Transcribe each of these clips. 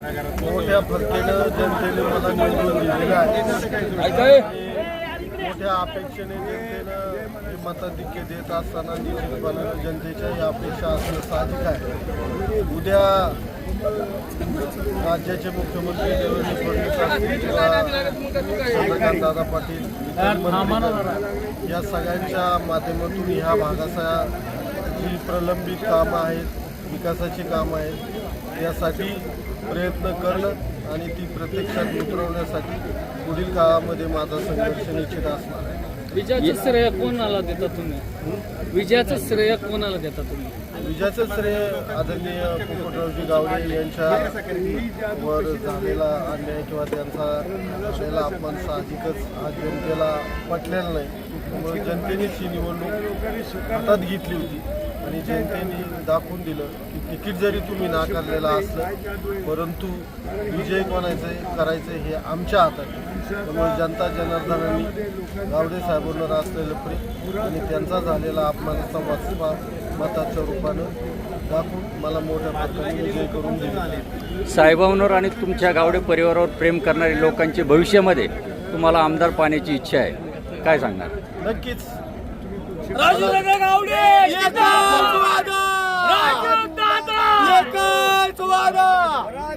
मोठ्या फरकेनं जनतेने मला निवडून दिलेलं आहे. मोठ्या अपेक्षेने जनतेनं मताधिक्य देत असताना निश्चितपणे जनतेच्या या अपेक्षा असणं साहजिक आहे. उद्या राज्याचे मुख्यमंत्री देवेंद्र फडणवीस असतील किंवा चंद्रकांतदादा पाटील या सगळ्यांच्या माध्यमातून ह्या भागाचा जी प्रलंबित कामं आहेत, विकासाची कामं आहेत, यासाठी प्रयत्न करणं आणि ती प्रत्यक्षात उतरवण्यासाठी पुढील काळामध्ये माझा संघर्ष निश्चित असणार आहे. विजयाचं श्रेय कोणाला देता तुम्ही? विजयाचं श्रेय कोणाला देता तुम्ही? विजयाचं श्रेय आदरणीय पोपटरावजी गावडे यांच्या वर झालेला अन्याय किंवा त्यांचा झालेला अपमान साहजिकच आज जनतेला पटलेला नाही. त्यामुळे जनतेनेच ही निवडणूक हातात घेतली होती आणि जनतेने दाखवून दिलं की तिकीट जरी तुम्ही नाकारलेलं असलं परंतु विजय कोणाचं करायचं हे आमच्या हातात आहे. त्यामुळे जनता जनार्दनांनी गावडे साहेबांवर असलेलं प्रेम आणि त्यांचा झालेला अपमानाचा वाचपा मताच्या रूपानं दाखवून मला मोठ्या प्रकारे विजय करून दिले. साहेबांवर आणि तुमच्या गावडे परिवारावर प्रेम करणाऱ्या लोकांची भविष्यामध्ये तुम्हाला आमदार पाहण्याची इच्छा आहे, काय सांगणार? नक्कीच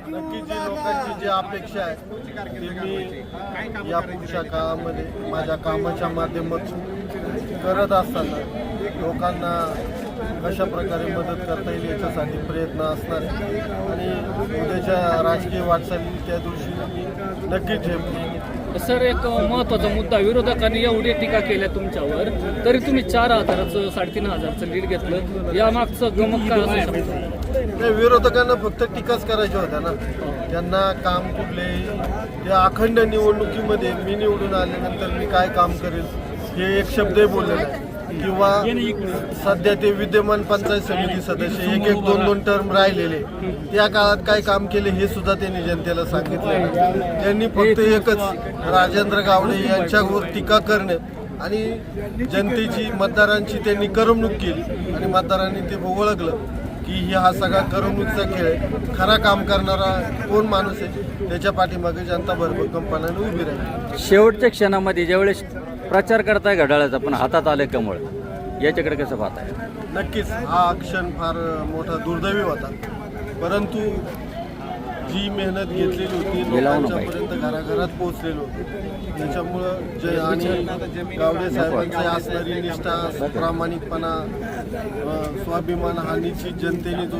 नक्की जी लोकांची जी अपेक्षा आहे ती मी या पुढच्या काळामध्ये माझ्या कामाच्या माध्यमातून करत असताना लोकांना कशा प्रकारे मदत करता येईल याच्यासाठी प्रयत्न असणार आहे आणि उद्याच्या राजकीय वाटचाली त्या दिवशी मी नक्की ठेवली. सर, एक महत्त्वाचा मुद्दा, विरोधकांनी एवढी टीका केल्या तुमच्यावर तरी तुम्ही 4,000चं 3,500चं लीड घेतलं, यामागचं गमक काय असू शकतं? नाही, विरोधकांना फक्त टीकाच करायच्या होत्या ना. त्यांना काम कुठले त्या अखंड निवडणुकीमध्ये मी निवडून आल्यानंतर मी काय काम करेल हे एक शब्दही बोलले नाही किंवा सध्या ते विद्यमान पंचायत समिती सदस्य एक 2 टर्म राहिलेले त्या काळात काय काम केले हे सुद्धा त्यांनी जनतेला सांगितलं. त्यांनी फक्त एकच राजेंद्र गावडे यांच्यावर टीका करणे आणि जनतेची मतदारांची त्यांनी करमणूक केली आणि मतदारांनी ते ओळखलं की हा सगळा करमणूकचा खेळ आहे. खरा काम करणारा कोण माणूस आहे त्याच्या पाठीमागे जनता भरभक्कमपणाने उभी राहील. शेवटच्या क्षणामध्ये ज्यावेळेस प्रचार करताय घड्याळाचा पण हातात आले कमळ, याच्याकडे कसं पाहताय? नक्कीच हा क्षण फार मोठा दुर्दैवी होता, परंतु जी मेहनत घेतलेली होती लोकांच्यापर्यंत घराघरात पोहोचलेलो होतो त्याच्यामुळं आणि गावडे साहेबांची असणारी निष्ठा, प्रामाणिकपणा, स्वाभिमान हानीची जनतेने जो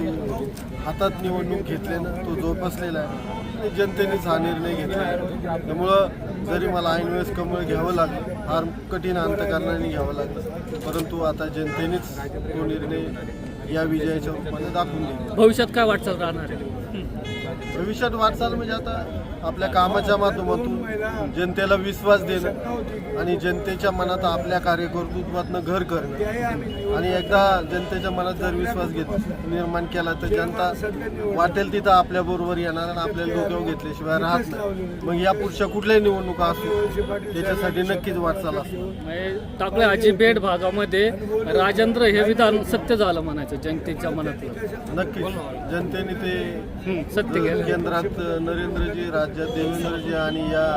हातात निवडणूक घेतल्यानं तो जोपासलेला आहे आणि जनतेनेच हा निर्णय घेतला आहे. त्यामुळं जरी मला ऐनवेळेस कमळ घ्यावं लागलं, फार कठीण अंतकरणाने घ्यावं लागलं, परंतु आता जनतेनेच तो निर्णय या विजयाच्या रूपाने दाखवून दिला. भविष्यात काय वाटचाल राहणार आहे? भविष्यात वाटचाल म्हणजे आता आपल्या कामाच्या माध्यमातून जनतेला विश्वास देणं आणि जनतेच्या मनात आपल्या कार्यकर्तृत्वातनं घर करणं आणि एकदा जनतेच्या मनात जर विश्वास निर्माण केला तर जनता वाटेल तिथं आपल्याबरोबर येणार आणि आपल्याला डोक्यावर घेतल्याशिवाय राहत नाही. मग या पुढच्या कुठल्याही निवडणुका असो त्याच्यासाठी नक्कीच वाटचाल असतो. टाकळी अजिबेट भागामध्ये राजेंद्र हे विधान सत्य झालं म्हणायचं जनतेच्या मनात. नक्कीच जनतेने ते सत्य केलं. केंद्रात नरेंद्रजी, राज्यात देवेंद्रजी आणि या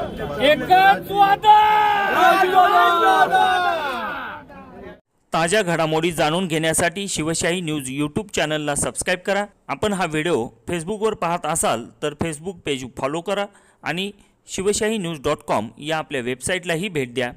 ताज्या घडामोडी जाणून घेण्यासाठी शिवशाही न्यूज यूट्यूब चॅनलला सबस्क्राईब करा. आपण हा व्हिडिओ फेसबुकवर पाहत असाल तर फेसबुक पेज फॉलो करा आणि शिवशाही न्यूज.com या आपल्या वेबसाईटलाही भेट द्या.